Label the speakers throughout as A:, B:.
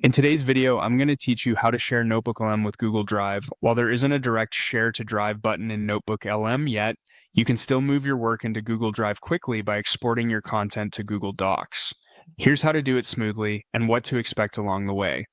A: In today's video, I'm going to teach you how to share NotebookLM with Google Drive. While there isn't a direct Share to Drive button in NotebookLM yet, you can still move your work into Google Drive quickly by exporting your content to Google Docs. Here's how to do it smoothly and what to expect along the way.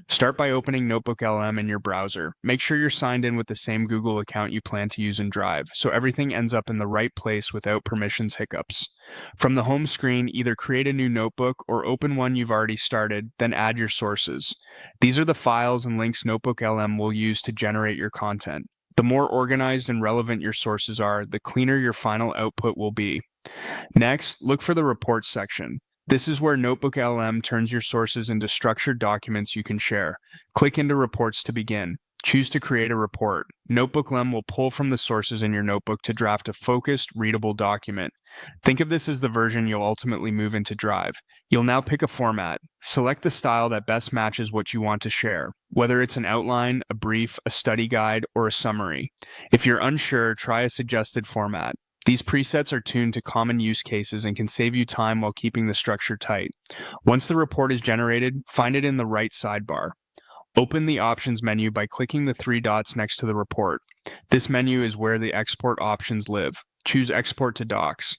A: Start by opening NotebookLM in your browser. Make sure you're signed in with the same Google account you plan to use in Drive, so everything ends up in the right place without permissions hiccups. From the home screen, either create a new notebook or open one you've already started, then add your sources. These are the files and links NotebookLM will use to generate your content. The more organized and relevant your sources are, the cleaner your final output will be. Next, look for the Reports section. This is where NotebookLM turns your sources into structured documents you can share. Click into Reports to begin. Choose to create a report. NotebookLM will pull from the sources in your notebook to draft a focused, readable document. Think of this as the version you'll ultimately move into Drive. You'll now pick a format. Select the style that best matches what you want to share, whether it's an outline, a brief, a study guide, or a summary. If you're unsure, try a suggested format. These presets are tuned to common use cases and can save you time while keeping the structure tight. Once the report is generated, find it in the right sidebar. Open the Options menu by clicking the three dots next to the report. This menu is where the export options live. Choose Export to Docs.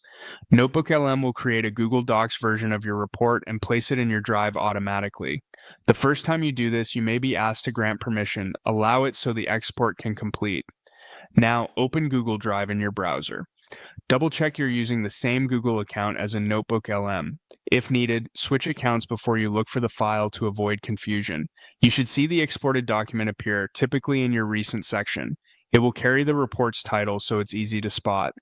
A: NotebookLM will create a Google Docs version of your report and place it in your Drive automatically. The first time you do this, you may be asked to grant permission. Allow it so the export can complete. Now, open Google Drive in your browser. Double-check you're using the same Google account as in NotebookLM. If needed, switch accounts before you look for the file to avoid confusion. You should see the exported document appear, typically in your Recent section. It will carry the report's title so it's easy to spot.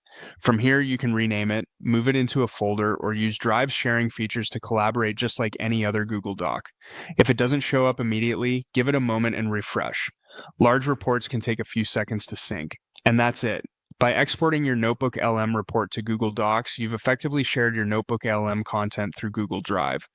A: From here, you can rename it, move it into a folder, or use Drive's sharing features to collaborate just like any other Google Doc. If it doesn't show up immediately, give it a moment and refresh. Large reports can take a few seconds to sync. And that's it. By exporting your NotebookLM report to Google Docs, you've effectively shared your NotebookLM content through Google Drive.